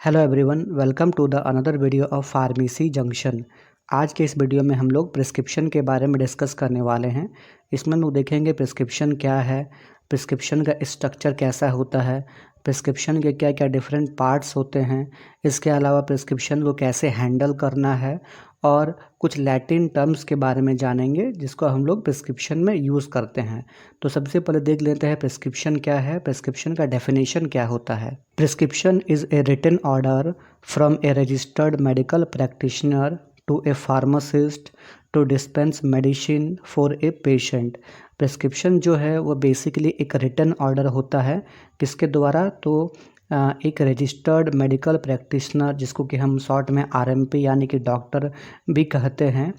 Hello everyone, welcome to the another video of pharmacy junction. आज के इस video में हम लोग प्रिस्क्रिप्शन के बारे में डिस्कस करने वाले हैं। इसमें हम लोग देखेंगे प्रिस्क्रिप्शन क्या है, प्रिस्क्रिप्शन का स्ट्रक्चर कैसा होता है, प्रिस्क्रिप्शन के क्या क्या डिफरेंट पार्ट्स होते हैं, इसके अलावा प्रिस्क्रिप्शन को कैसे हैंडल करना है और कुछ लैटिन टर्म्स के बारे में जानेंगे जिसको हम लोग प्रिस्क्रिप्शन में यूज़ करते हैं। तो सबसे पहले देख लेते हैं प्रिस्क्रिप्शन क्या है, प्रिस्क्रिप्शन का डेफिनेशन क्या होता है। Prescription is a written order from a registered medical practitioner to a pharmacist to dispense medicine for a patient. Prescription जो है वो बेसिकली एक रिटन ऑर्डर होता है, किसके द्वारा, तो एक रजिस्टर्ड मेडिकल प्रैक्टिशनर जिसको कि हम शॉर्ट में आरएमपी यानी कि डॉक्टर भी कहते हैं,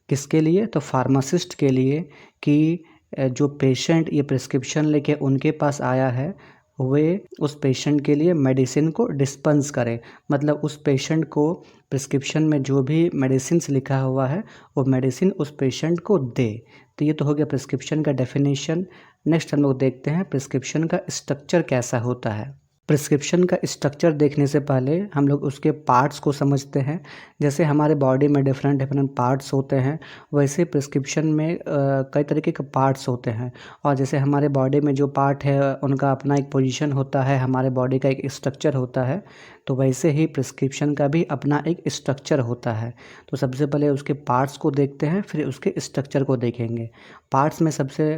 किसके लिए, तो फार्मासिस्ट के लिए, कि जो पेशेंट ये प्रिस्क्रिप्शन लेके उनके पास आया है वे उस पेशेंट के लिए मेडिसिन को डिस्पेंस करें। मतलब उस पेशेंट को प्रिस्क्रिप्शन में जो भी मेडिसिन लिखा हुआ है वो मेडिसिन उस पेशेंट को दे। तो ये तो हो गया प्रिस्क्रिप्शन का डेफिनेशन। नेक्स्ट हम लोग देखते हैं प्रिस्क्रिप्शन का स्ट्रक्चर कैसा होता है। प्रिस्क्रिप्शन का स्ट्रक्चर देखने से पहले हम लोग उसके पार्ट्स को समझते हैं। जैसे हमारे बॉडी में डिफरेंट डिफरेंट पार्ट्स होते हैं, वैसे प्रिस्क्रिप्शन में कई तरीके के पार्ट्स होते हैं। और जैसे हमारे बॉडी में जो पार्ट है उनका अपना एक पोजीशन होता है, हमारे बॉडी का एक स्ट्रक्चर होता है, तो वैसे ही प्रिस्क्रिप्शन का भी अपना एक स्ट्रक्चर होता है। तो सबसे पहले उसके पार्ट्स को देखते हैं, फिर उसके स्ट्रक्चर को देखेंगे। पार्ट्स में सबसे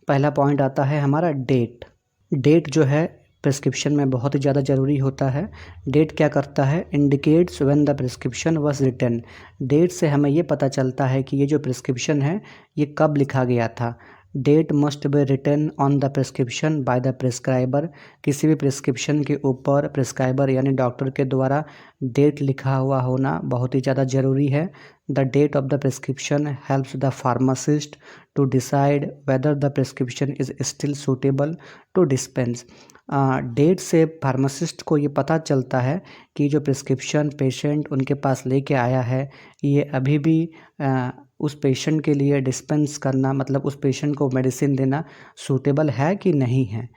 पहला पॉइंट आता है हमारा डेट। डेट जो है प्रिस्क्रिप्शन में बहुत ही ज़्यादा ज़रूरी होता है। डेट क्या करता है, indicates when the prescription was written. Date से हमें ये पता चलता है कि ये जो प्रिस्क्रिप्शन है ये कब लिखा गया था। Date must be written on the prescription by the prescriber. किसी भी प्रिस्क्रिप्शन के ऊपर प्रिस्क्राइबर यानी डॉक्टर के द्वारा डेट लिखा हुआ होना बहुत ही ज़्यादा ज़रूरी है। The date of the prescription helps the pharmacist to decide whether the prescription is still suitable to dispense. Date से फार्मासिस्ट को ये पता चलता है कि जो प्रिस्क्रिप्शन पेशेंट उनके पास लेके आया है ये अभी भी उस पेशेंट के लिए डिस्पेंस करना, मतलब उस पेशेंट को मेडिसिन देना सूटेबल है कि नहीं है।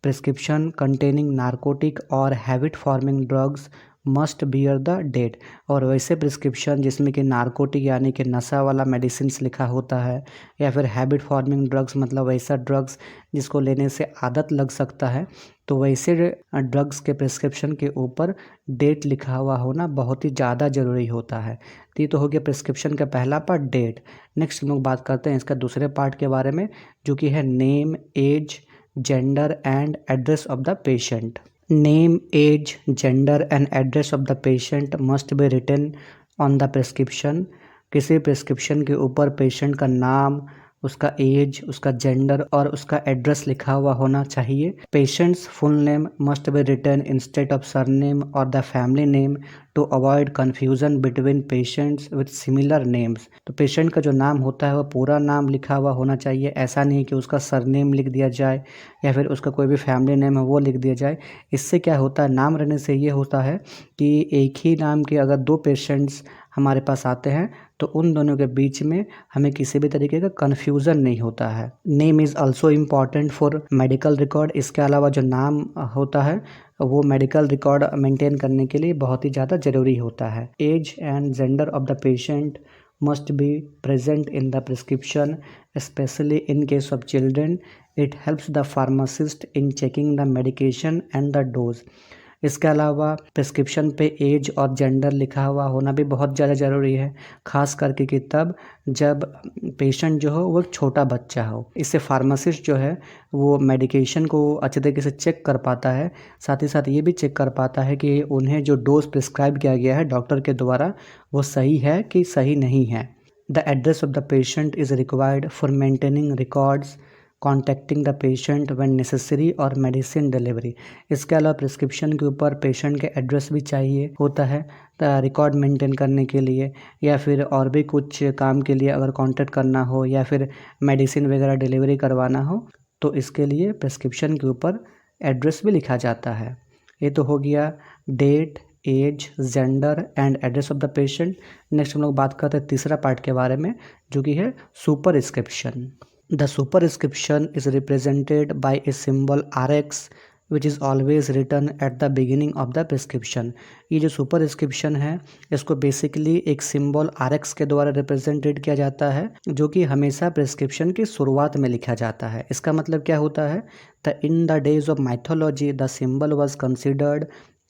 प्रिस्क्रिप्शन कंटेनिंग नारकोटिक और habit forming drugs must bear the date. और वैसे प्रिस्क्रिप्शन जिसमें कि नारकोटिक यानी कि नशा वाला मेडिसिन लिखा होता है, या फिर हैबिट फॉर्मिंग ड्रग्स मतलब वैसा ड्रग्स जिसको लेने से आदत लग सकता है, तो वैसे ड्रग्स के प्रिस्क्रिप्शन के ऊपर डेट लिखा हुआ होना बहुत ही ज़्यादा ज़रूरी होता है। तो ये तो हो गया प्रिस्क्रिप्शन का पहला पार्ट, डेट। नेक्स्ट हम लोग बात करते हैं इसका दूसरे पार्ट के बारे में, जो कि है name, age, gender and address of the patient. Name, age, gender and address of the patient must be written on the prescription. किसी प्रिस्क्रिप्शन के ऊपर पेशेंट का नाम, उसका एज, उसका जेंडर और उसका एड्रेस लिखा हुआ होना चाहिए। Patients full name must be written instead of surname और the family name to avoid confusion between patients with similar names. तो पेशेंट का जो नाम होता है वो पूरा नाम लिखा हुआ होना चाहिए, ऐसा नहीं कि उसका सरनेम लिख दिया जाए या फिर उसका कोई भी फैमिली नेम है वो लिख दिया जाए। इससे क्या होता है, नाम रहने से ये होता है कि एक ही नाम के अगर दो पेशेंट्स हमारे पास आते हैं तो उन दोनों के बीच में हमें किसी भी तरीके का कन्फ्यूज़न नहीं होता है। Name is also important for medical record. इसके अलावा जो नाम होता है वो मेडिकल रिकॉर्ड मेंटेन करने के लिए बहुत ही ज़्यादा ज़रूरी होता है। Age and gender of the patient must be present in the prescription, specially in case of children. It helps the pharmacist in checking the medication and the dose. इसके अलावा प्रिस्क्रिप्शन पे एज और जेंडर लिखा हुआ होना भी बहुत ज़्यादा ज़रूरी है, ख़ास करके कि तब जब पेशेंट जो हो वो एक छोटा बच्चा हो। इससे फार्मासिस्ट जो है वो मेडिकेशन को अच्छे तरीके से चेक कर पाता है, साथ ही साथ ये भी चेक कर पाता है कि उन्हें जो डोज प्रिस्क्राइब किया गया है डॉक्टर के द्वारा वो सही है कि सही नहीं है। The address of the patient is required for maintaining records, contacting the patient when necessary और मेडिसिन डिलीवरी। इसके अलावा प्रिस्क्रिप्शन के ऊपर पेशेंट के एड्रेस भी चाहिए होता है रिकॉर्ड मेंटेन करने के लिए, या फिर और भी कुछ काम के लिए अगर कांटेक्ट करना हो या फिर मेडिसिन वगैरह डिलीवरी करवाना हो तो इसके लिए प्रिस्क्रिप्शन के ऊपर एड्रेस भी लिखा जाता है। ये तो हो गया date, age, gender and address of the patient. Next हम लोग बात करते हैं तीसरा पार्ट के बारे में, जो कि है superscription. The superscription is represented by a symbol Rx which is always written at the beginning of the prescription. ये जो सुपरस्क्रिप्शन है इसको बेसिकली एक सिंबल RX के द्वारा रिप्रेजेंटेड किया जाता है, जो कि हमेशा प्रिस्क्रिप्शन की शुरुआत में लिखा जाता है। इसका मतलब क्या होता है? In the days of mythology the symbol was considered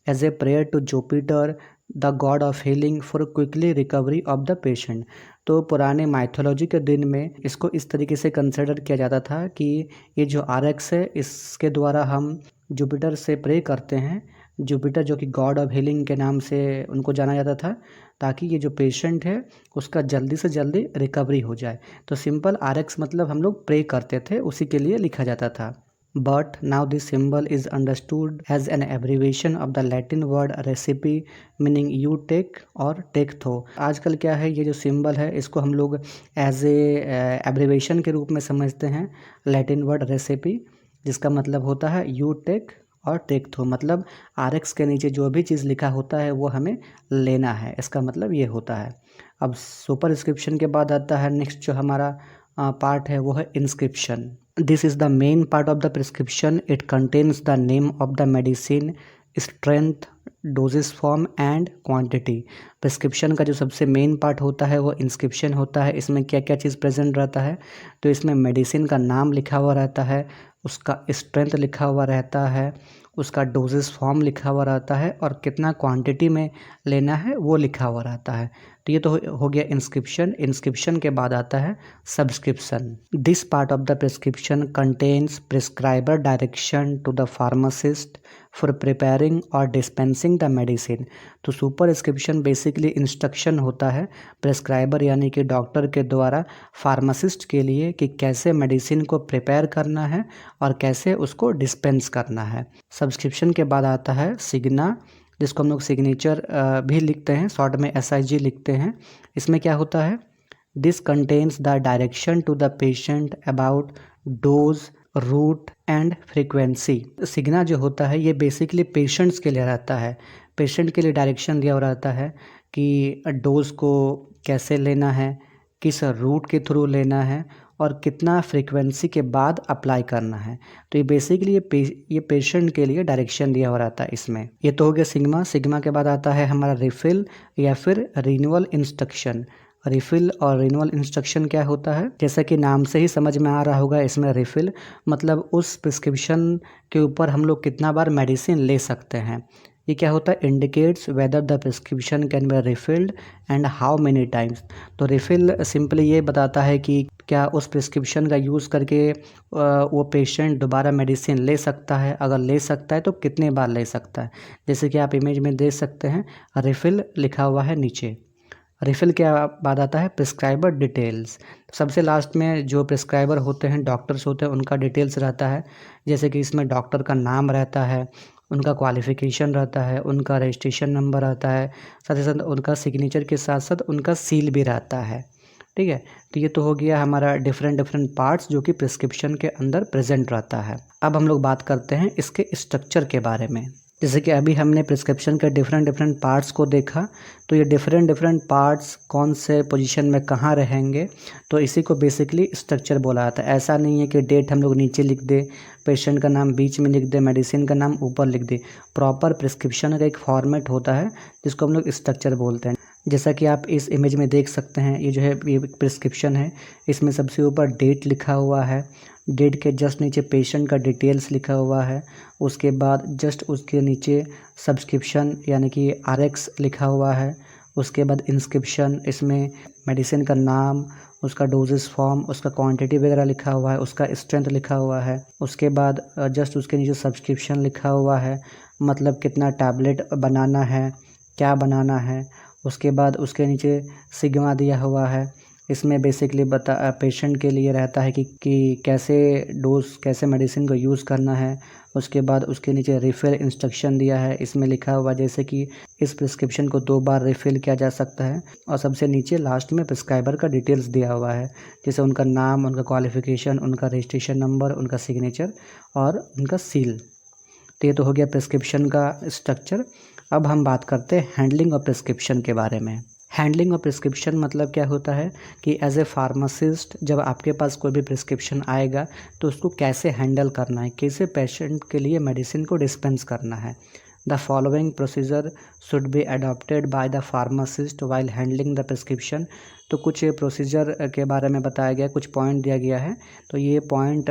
as a prayer to Jupiter the god of healing for quickly recovery of the patient. तो पुराने माइथोलॉजी के दिन में इसको इस तरीके से कंसिडर किया जाता था कि ये जो RX है इसके द्वारा हम जुपिटर से प्रे करते हैं, जुपिटर जो कि गॉड ऑफ हीलिंग के नाम से उनको जाना जाता था, ताकि ये जो पेशेंट है उसका जल्दी से जल्दी रिकवरी हो जाए। तो सिंपल RX मतलब हम लोग प्रे करते थे, उसी के लिए लिखा जाता था। But now this symbol is understood as an abbreviation of the Latin word recipe meaning you take और take थो। आजकल क्या है, ये जो सिंबल है इसको हम लोग एज ए एब्रीवेशन के रूप में समझते हैं, लैटिन वर्ड रेसिपी, जिसका मतलब होता है यू टेक और टेक थो। मतलब RX के नीचे जो भी चीज़ लिखा होता है वो हमें लेना है, इसका मतलब ये होता है। अब सुपरस्क्रिप्शन के बाद आता है नेक्स्ट जो हमारा पार्ट है वो है inscription. This is the main part of the prescription. It contains the name of the medicine, strength, dosage form and quantity. Prescription का जो सबसे मेन पार्ट होता है वो इंस्क्रिप्शन होता है। इसमें क्या क्या चीज़ प्रेजेंट रहता है? तो इसमें मेडिसिन का नाम लिखा हुआ रहता है, उसका स्ट्रेंथ लिखा हुआ रहता है, उसका डोजेस फॉर्म लिखा हुआ रहता है और कितना क्वांटिटी में लेना है वो लिखा हुआ रहता है। तो ये तो हो गया इंस्क्रिप्शन। इंस्क्रिप्शन के बाद आता है subscription. This part of the prescription contains prescriber direction to the pharmacist for preparing और डिस्पेंसिंग द मेडिसिन। तो सुपरस्क्रिप्शन बेसिकली इंस्ट्रक्शन होता है प्रिस्क्राइबर यानी कि डॉक्टर के द्वारा फार्मासिस्ट के लिए कि कैसे मेडिसिन को प्रिपेयर करना है और कैसे उसको डिस्पेंस करना है। सब्सक्रिप्शन के बाद आता है सिग्ना, जिसको हम लोग सिग्नेचर भी लिखते हैं, शॉर्ट में SIG लिखते हैं। इसमें क्या होता है? This contains the direction to the patient about dose, route and frequency. सिग्ना जो होता है ये बेसिकली पेशेंट्स के लिए रहता है, पेशेंट के लिए डायरेक्शन दिया हुआ रहता है कि डोज को कैसे लेना है, किस रूट के थ्रू लेना है और कितना फ्रीक्वेंसी के बाद अप्लाई करना है। तो ये बेसिकली ये पेशेंट के लिए डायरेक्शन दिया हुआ रहता है इसमें। ये तो हो गया सिग्मा। सिग्मा के बाद आता है हमारा रिफिल या फिर रिन्यूअल इंस्ट्रक्शन। रिफिल और रिन्यूअल इंस्ट्रक्शन क्या होता है? जैसा कि नाम से ही समझ में आ रहा होगा, इसमें रिफिल मतलब उस प्रिस्क्रिप्शन के ऊपर हम लोग कितना बार मेडिसिन ले सकते हैं। ये क्या होता है? Indicates weather the prescription can be रिफिल्ड and how many times. तो रिफिल सिंपली ये बताता है कि क्या उस प्रिस्क्रिप्शन का यूज़ करके वो पेशेंट दोबारा मेडिसिन ले सकता है, अगर ले सकता है तो कितने बार ले सकता है। जैसे कि आप इमेज में देख सकते हैं, रिफिल लिखा हुआ है नीचे। रिफिल के बाद आता है प्रिस्क्राइबर डिटेल्स। सबसे लास्ट में जो प्रिस्क्राइबर होते हैं, डॉक्टर्स होते हैं, उनका डिटेल्स रहता है। जैसे कि इसमें डॉक्टर का नाम रहता है, उनका क्वालिफ़िकेशन रहता है, उनका रजिस्ट्रेशन नंबर रहता है, साथ ही साथ उनका सिग्नेचर के साथ साथ उनका सील भी रहता है। ठीक है, तो ये तो हो गया हमारा डिफरेंट पार्ट्स जो कि प्रिस्क्रिप्शन के अंदर प्रेजेंट रहता है। अब हम लोग बात करते हैं इसके स्ट्रक्चर के बारे में। जैसे कि अभी हमने प्रिस्क्रिप्शन के डिफरेंट पार्ट्स को देखा, तो ये डिफरेंट पार्ट्स कौन से पोजीशन में कहाँ रहेंगे, तो इसी को बेसिकली स्ट्रक्चर बोला जाता है। ऐसा नहीं है कि डेट हम लोग नीचे लिख दे, पेशेंट का नाम बीच में लिख दे, मेडिसिन का नाम ऊपर लिख दे। प्रॉपर प्रिस्क्रिप्शन का एक फॉर्मेट होता है जिसको हम लोग स्ट्रक्चर बोलते हैं। जैसा कि आप इस इमेज में देख सकते हैं, ये जो है ये प्रिस्क्रिप्शन है, इसमें सबसे ऊपर डेट लिखा हुआ है, डेट के जस्ट नीचे पेशेंट का डिटेल्स लिखा हुआ है, उसके बाद जस्ट उसके नीचे सब्सक्रिप्शन यानी कि RX लिखा हुआ है, उसके बाद इंस्क्रिप्शन, इसमें मेडिसिन का नाम, उसका डोजेस फॉर्म, उसका क्वांटिटी वगैरह लिखा हुआ है, उसका स्ट्रेंथ लिखा हुआ है, उसके बाद जस्ट उसके नीचे सब्सक्रिप्शन लिखा हुआ है, मतलब कितना टैबलेट बनाना है, क्या बनाना है। उसके बाद उसके नीचे सिग्मा दिया हुआ है, इसमें बेसिकली पेशेंट के लिए रहता है कि कैसे डोज, कैसे मेडिसिन को यूज़ करना है। उसके बाद उसके नीचे रिफ़िल इंस्ट्रक्शन दिया है, इसमें लिखा हुआ जैसे कि इस प्रिस्क्रिप्शन को 2 बार रिफ़िल किया जा सकता है। और सबसे नीचे लास्ट में प्रिस्क्राइबर का डिटेल्स दिया हुआ है, जैसे उनका नाम, उनका क्वालिफ़िकेशन, उनका रजिस्ट्रेशन नंबर, उनका सिग्नेचर और उनका सील। तो ये तो हो गया प्रिस्क्रिप्शन का स्ट्रक्चर। अब हम बात करते हैं हैंडलिंग ऑफ प्रिस्क्रिप्शन के बारे में। हैंडलिंग ऑफ प्रिस्क्रिप्शन मतलब क्या होता है कि एज ए फार्मासिस्ट जब आपके पास कोई भी प्रिस्क्रिप्शन आएगा तो उसको कैसे हैंडल करना है, कैसे पेशेंट के लिए मेडिसिन को डिस्पेंस करना है। The following procedure should be adopted by the pharmacist while handling the prescription. तो कुछ प्रोसीजर के बारे में बताया गया, कुछ पॉइंट दिया गया है, तो ये पॉइंट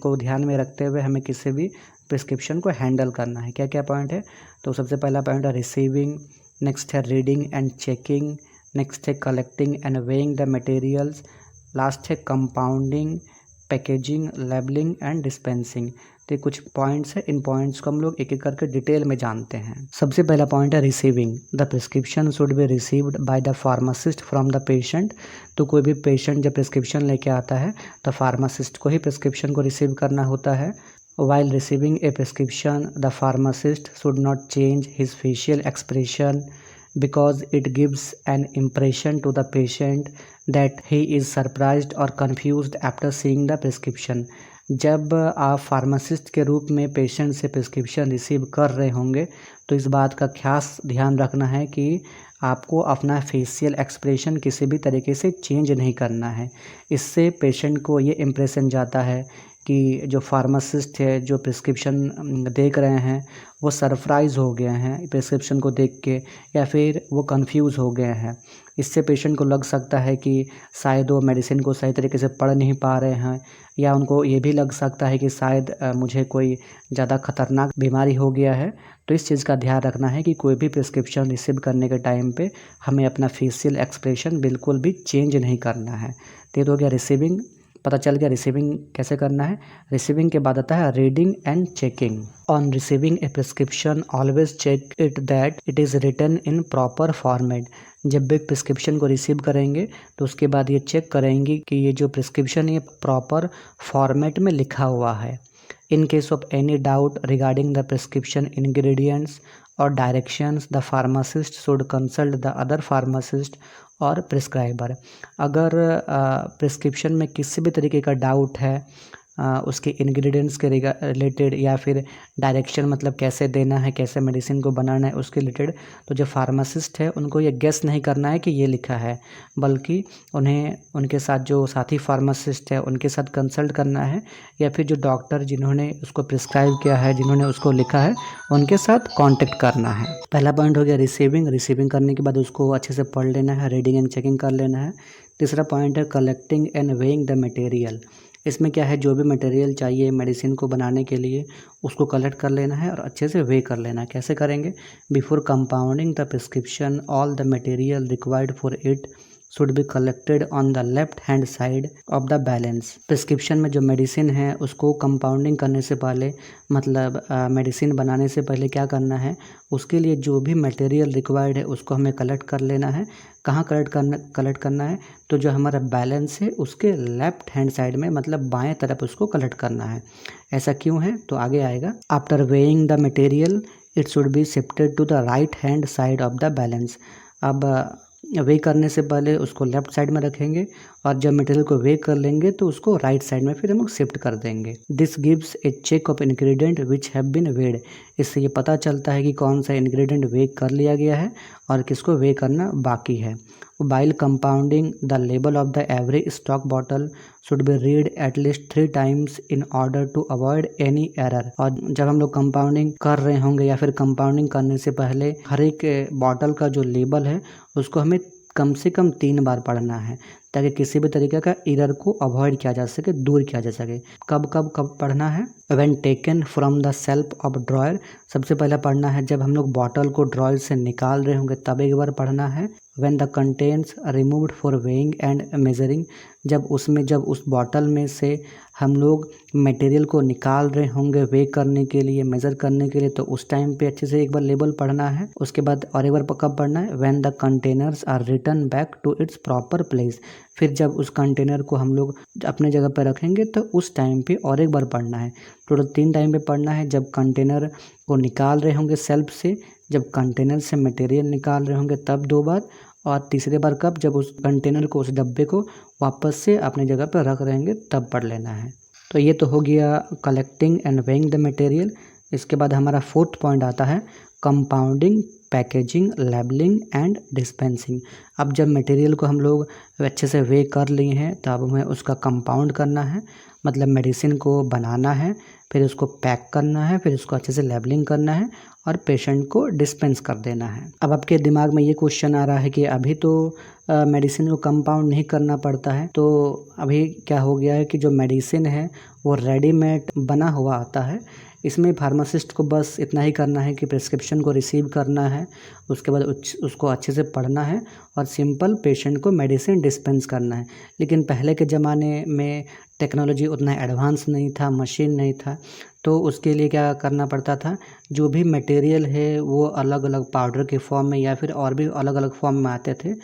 को ध्यान में रखते हुए हमें किसी भी प्रिस्क्रिप्शन को हैंडल करना है। क्या क्या पॉइंट है? तो सबसे पहला पॉइंट है रिसीविंग, नेक्स्ट है रीडिंग एंड चेकिंग, नेक्स्ट है collecting and weighing the materials, last है compounding, packaging, labelling and dispensing. तो ये कुछ पॉइंट्स है, इन पॉइंट्स को हम लोग एक एक करके डिटेल में जानते हैं। सबसे पहला पॉइंट है receiving. The prescription should be received by the pharmacist from the patient. तो कोई भी पेशेंट जब प्रिस्क्रिप्शन लेके आता है तो फार्मासिस्ट को ही प्रिस्क्रिप्शन को रिसीव करना होता है। While receiving a prescription, the pharmacist should not change his facial expression because it gives an impression to the patient that he is surprised or confused after seeing the prescription. जब आप pharmacist के रूप में patient से prescription receive कर रहे होंगे तो इस बात का खास ध्यान रखना है कि आपको अपना फेशियल एक्सप्रेशन किसी भी तरीके से चेंज नहीं करना है। इससे पेशेंट को ये इम्प्रेशन जाता है कि जो फार्मासिस्ट है जो प्रिस्क्रिप्शन देख रहे हैं वो सरप्राइज़ हो गए हैं प्रिस्क्रिप्शन को देख के, या फिर वो कंफ्यूज हो गए हैं। इससे पेशेंट को लग सकता है कि शायद वो मेडिसिन को सही तरीके से पढ़ नहीं पा रहे हैं, या उनको ये भी लग सकता है कि शायद मुझे कोई ज़्यादा खतरनाक बीमारी हो गया है। तो इस चीज़ का ध्यान रखना है कि कोई भी प्रिस्क्रिप्शन रिसीव करने के टाइम पे हमें अपना फेशियल एक्सप्रेशन बिल्कुल भी चेंज नहीं करना है। तो ये तो हो गया रिसीविंग, पता चल गया रिसीविंग कैसे करना है। रिसीविंग के बाद आता है reading and checking. On receiving a prescription always check it that it is written in proper format. जब भी प्रिस्क्रिप्शन को रिसीव करेंगे तो उसके बाद ये चेक करेंगे कि ये जो प्रिस्क्रिप्शन ये प्रॉपर फॉर्मेट में लिखा हुआ है। In case of any doubt regarding the prescription ingredients और directions the pharmacist should consult the other pharmacist और प्रिस्क्राइबर। अगर प्रिस्क्रिप्शन में किसी भी तरीके का डाउट है उसके इंग्रेडिएंट्स के रिलेटेड या फिर डायरेक्शन मतलब कैसे देना है, कैसे मेडिसिन को बनाना है उसके रिलेटेड, तो जो फार्मासिस्ट है उनको ये गेस नहीं करना है कि ये लिखा है, बल्कि उन्हें उनके साथ जो साथी फार्मासिस्ट है उनके साथ कंसल्ट करना है, या फिर जो डॉक्टर जिन्होंने उसको प्रिस्क्राइब किया है, जिन्होंने उसको लिखा है, उनके साथ कांटेक्ट करना है। पहला पॉइंट हो गया रिसीविंग। रिसीविंग करने के बाद उसको अच्छे से पढ़ लेना है, रीडिंग एंड चेकिंग कर लेना है। तीसरा पॉइंट है collecting and weighing the material. इसमें क्या है, जो भी मटेरियल चाहिए मेडिसिन को बनाने के लिए उसको कलेक्ट कर लेना है और अच्छे से वे कर लेना है। कैसे करेंगे? Before compounding the prescription all the material required for it should be collected on the left hand side of the balance. Prescription में जो मेडिसिन है उसको कंपाउंडिंग करने से पहले मतलब मेडिसिन बनाने से पहले क्या करना है, उसके लिए जो भी मटेरियल रिक्वायर्ड है उसको हमें कलेक्ट कर लेना है। कहाँ कलेक्ट करना है? तो जो हमारा बैलेंस है उसके लेफ्ट हैंड साइड में मतलब बाएं तरफ उसको कलेक्ट करना है। ऐसा क्यों है? तो आगे आएगा। After weighing the material it should be shifted to the right hand side of the balance. अब वे करने से पहले उसको लेफ़्ट साइड में रखेंगे और जब मटेरियल को वे कर लेंगे तो उसको राइट साइड में फिर हम लोग शिफ्ट कर देंगे। This gives a check of ingredient which have been weighed. इससे ये पता चलता है कि कौन सा इंग्रेडिएंट वे कर लिया गया है और किसको वे करना बाकी है। While compounding, the label of the every stock bottle should be read at least 3 times in order to avoid any error। और जब हम लोग कंपाउंडिंग कर रहे होंगे या फिर कंपाउंडिंग करने से पहले हर एक बॉटल का जो लेबल है उसको हमें कम से कम 3 बार पढ़ना है ताकि किसी भी तरीके का एरर को अवॉइड किया जा सके, दूर किया जा सके। कब पढ़ना है? When taken from the shelf of drawer। सबसे पहले पढ़ना है जब हम लोग बॉटल को ड्रॉयर से निकाल रहे होंगे तब एक बार पढ़ना है। When the contents are removed for weighing and measuring। जब उस बॉटल में से हम लोग मटेरियल को निकाल रहे होंगे वे करने के लिए, मेज़र करने के लिए, तो उस टाइम पे अच्छे से एक बार लेबल पढ़ना है। उसके बाद और एक बार कब पढ़ना है? When the containers are returned back to its proper place। फिर जब उस कंटेनर को हम लोग अपने जगह पर रखेंगे तो उस टाइम पे और एक बार पढ़ना है। टोटल 3 टाइम पे पढ़ना है। जब कंटेनर को निकाल रहे होंगे सेल्फ से, जब कंटेनर से मटेरियल निकाल रहे होंगे तब 2 बार, और तीसरे बार कब? जब उस कंटेनर को, उस डब्बे को वापस से अपने जगह पर रख रहेंगे तब पढ़ लेना है। तो ये तो हो गया collecting and weighing the material. इसके बाद हमारा 4th पॉइंट आता है compounding packaging, labelling and dispensing. अब जब मटेरियल को हम लोग अच्छे से वे कर लिए हैं तो अब हमें उसका कंपाउंड करना है, मतलब मेडिसिन को बनाना है, फिर उसको पैक करना है, फिर उसको अच्छे से लेबलिंग करना है और पेशेंट को डिस्पेंस कर देना है। अब आपके दिमाग में ये क्वेश्चन आ रहा है कि अभी तो मेडिसिन को कंपाउंड नहीं करना पड़ता है, तो अभी क्या हो गया है कि जो मेडिसिन है वो रेडीमेड बना हुआ आता है। इसमें फार्मासिस्ट को बस इतना ही करना है कि प्रिस्क्रिप्शन को रिसीव करना है, उसके बाद उसको अच्छे से पढ़ना है और सिंपल पेशेंट को मेडिसिन डिस्पेंस करना है। लेकिन पहले के ज़माने में टेक्नोलॉजी उतना एडवांस नहीं था, मशीन नहीं था, तो उसके लिए क्या करना पड़ता था, जो भी मटेरियल है वो अलग अलग पाउडर के फॉर्म में या फिर और भी अलग अलग फॉर्म में आते थे,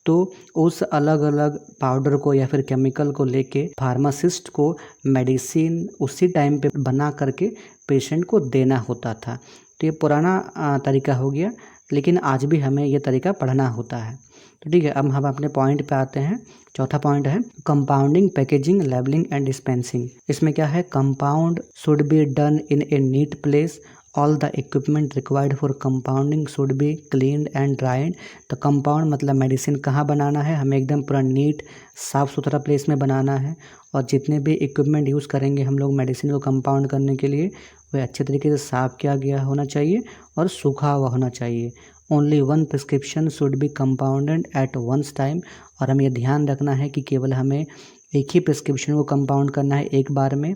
तो उस अलग अलग पाउडर को या फिर केमिकल को लेके फार्मासिस्ट को मेडिसिन उसी टाइम पे बना करके पेशेंट को देना होता था। तो ये पुराना तरीका हो गया, लेकिन आज भी हमें ये तरीका पढ़ना होता है। तो ठीक है, अब हम अपने पॉइंट पे आते हैं। चौथा पॉइंट है compounding, packaging, labelling and dispensing. इसमें क्या है, compound should be done in a neat place, all the equipment required for compounding should be cleaned and dried. तो कंपाउंड मतलब मेडिसिन कहाँ बनाना है, हमें एकदम पूरा नीट साफ़ सुथरा प्लेस में बनाना है, और जितने भी इक्विपमेंट यूज़ करेंगे हम लोग मेडिसिन को कंपाउंड करने के लिए वह अच्छे तरीके से साफ़ किया गया होना चाहिए और सूखा हुआ होना चाहिए। Only one prescription should be compounded at once time. और हमें यह ध्यान रखना है कि केवल हमें एक ही प्रिस्क्रिप्शन को कंपाउंड करना है एक बार में।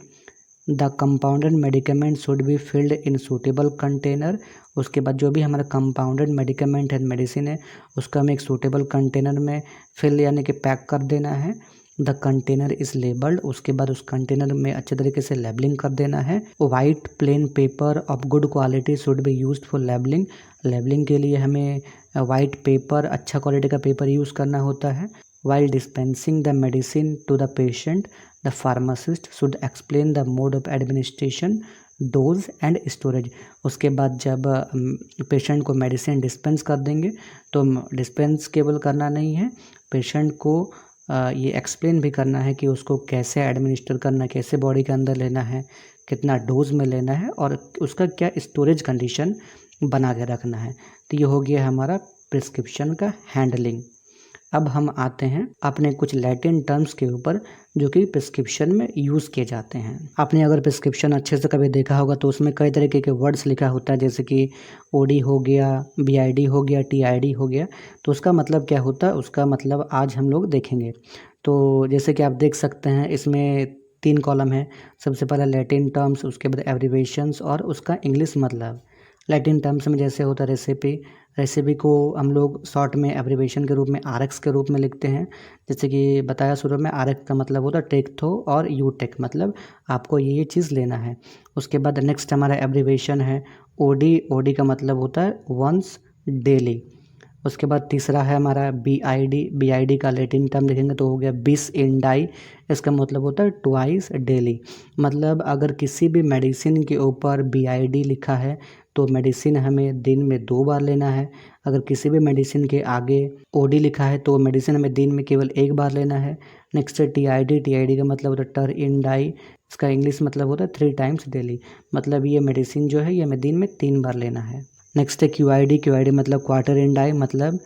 The compounded medicament should be filled in suitable container. उसके बाद जो भी हमारा कंपाउंडेड मेडिकामेंट है, मेडिसिन है, उसका हमें एक सूटेबल कंटेनर में फिल यानी कि पैक कर देना है। The container is labelled. उसके बाद उस कंटेनर में अच्छे तरीके से लेबलिंग कर देना है। White plain paper of good quality should be used for labelling. Labelling के लिए हमें वाइट पेपर, अच्छा क्वालिटी का पेपर यूज़ करना होता है। While dispensing the medicine to the patient, the pharmacist should explain the mode of administration, dose and storage. उसके बाद जब पेशेंट को मेडिसिन डिस्पेंस कर देंगे तो डिस्पेंस केवल करना नहीं है, पेशेंट को ये एक्सप्लेन भी करना है कि उसको कैसे एडमिनिस्टर करना है, कैसे बॉडी के अंदर लेना है, कितना डोज में लेना है और उसका क्या स्टोरेज कंडीशन बना के रखना है। तो ये हो गया हमारा प्रिस्क्रिप्शन का हैंडलिंग। अब हम आते हैं अपने कुछ लैटिन टर्म्स के ऊपर जो कि प्रिस्क्रिप्शन में यूज़ किए जाते हैं। आपने अगर प्रिस्क्रिप्शन अच्छे से कभी देखा होगा तो उसमें कई तरीके के वर्ड्स लिखा होता है, जैसे कि ओडी हो गया, बीआईडी हो गया, टीआईडी हो गया। तो उसका मतलब क्या होता है, उसका मतलब आज हम लोग देखेंगे। तो जैसे कि आप देख सकते हैं इसमें 3 कॉलम है। सबसे पहले लैटिन टर्म्स, उसके बाद एब्रिवेशंस और उसका इंग्लिश मतलब। लैटिन टर्म्स में जैसे होता है रेसिपी, रेसिपी को हम लोग शॉर्ट में एब्रिवेशन के रूप में आरएक्स के रूप में लिखते हैं। जैसे कि बताया शुरू में, आरएक्स का मतलब होता है टेक थो और यू टेक, मतलब आपको ये चीज़ लेना है। उसके बाद नेक्स्ट हमारा एब्रिवेशन है ओडी। ओडी का मतलब होता है वंस डेली। उसके बाद तीसरा है हमारा बीआईडी। बीआईडी का लैटिन टर्म देखेंगे तो हो गया बिस इन डाई। इसका मतलब होता है ट्वाइस डेली। मतलब अगर किसी भी मेडिसिन के ऊपर बीआईडी लिखा है तो मेडिसिन हमें दिन में 2 बार लेना है। अगर किसी भी मेडिसिन के आगे ओडी लिखा है तो मेडिसिन हमें दिन में केवल 1 बार लेना है। नेक्स्ट है टीआईडी। टीआईडी का मतलब होता है टर इन डाई। इसका इंग्लिश मतलब होता है 3 टाइम्स डेली। मतलब ये मेडिसिन जो है ये हमें दिन में 3 बार लेना है। नेक्स्ट है क्यूआईडी। क्यूआईडी मतलब क्वार्टर इन डाई, मतलब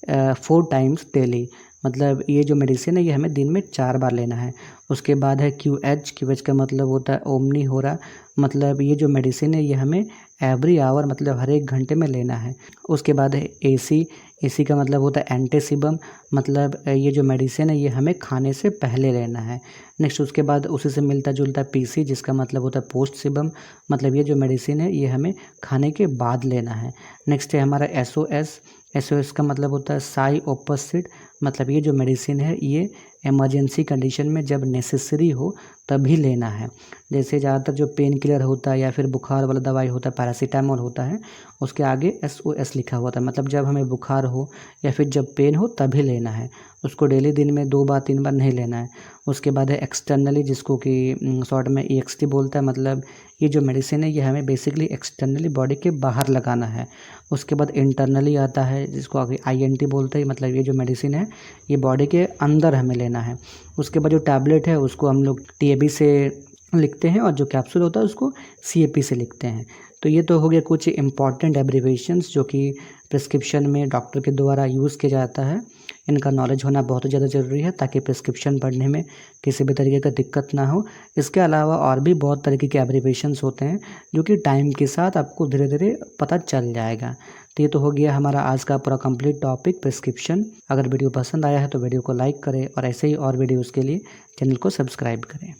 4 टाइम्स डेली। मतलब ये जो मेडिसिन है ये हमें दिन में 4 बार लेना है। उसके बाद है क्यूएच। क्यूएच का मतलब होता है ओमनी हो रहा, मतलब ये जो मेडिसिन है ये हमें एवरी आवर मतलब हर 1 घंटे में लेना है। उसके बाद है एसी। एसी का मतलब होता है एंटीसिबम, मतलब ये जो मेडिसिन है ये हमें खाने से पहले लेना है। नेक्स्ट उसके बाद उसी से मिलता जुलता पीसी, जिसका मतलब होता है पोस्ट सिबम, मतलब ये जो मेडिसिन है ये हमें खाने के बाद लेना है। नेक्स्ट है हमारा एसओएस। एसओएस का मतलब होता है साई ओपोसिट, मतलब ये जो मेडिसिन है ये इमरजेंसी कंडीशन में जब नेसेसरी हो तभी लेना है। जैसे ज़्यादातर जो पेन किलर होता है या फिर बुखार वाला दवाई होता है, पैरासीटामोल होता है, उसके आगे एसओएस लिखा हुआ था, मतलब जब हमें बुखार हो या फिर जब पेन हो तभी लेना है। उसको डेली दिन में 2 बार 3 बार नहीं लेना है। उसके बाद है एक्सटर्नली, जिसको कि शॉर्ट में ईएक्सटी बोलता है, मतलब ये जो मेडिसिन है ये हमें बेसिकली एक्सटर्नली बॉडी के बाहर लगाना है। उसके बाद इंटरनली आता है जिसको आगे आईएनटी बोलते हैं, मतलब ये जो मेडिसिन है ये बॉडी के अंदर हमें लेना है। उसके बाद जो टैबलेट है उसको हम लोग टीएबी से लिखते हैं और जो कैप्सूल होता है उसको सीएपी से लिखते हैं। तो ये तो हो गया कुछ इंपॉर्टेंट एब्रिवेशंस जो कि प्रिस्क्रिप्शन में डॉक्टर के द्वारा यूज़ किया जाता है। इनका नॉलेज होना बहुत ज़्यादा ज़रूरी है ताकि प्रिस्क्रिप्शन पढ़ने में किसी भी तरीके का दिक्कत ना हो। इसके अलावा और भी बहुत तरीके के एब्रीविएशंस होते हैं जो कि टाइम के साथ आपको धीरे धीरे पता चल जाएगा। तो ये तो हो गया हमारा आज का पूरा कंप्लीट टॉपिक प्रिस्क्रिप्शन। अगर वीडियो पसंद आया है तो वीडियो को लाइक करें और ऐसे ही और वीडियोज़ के लिए चैनल को सब्सक्राइब करें।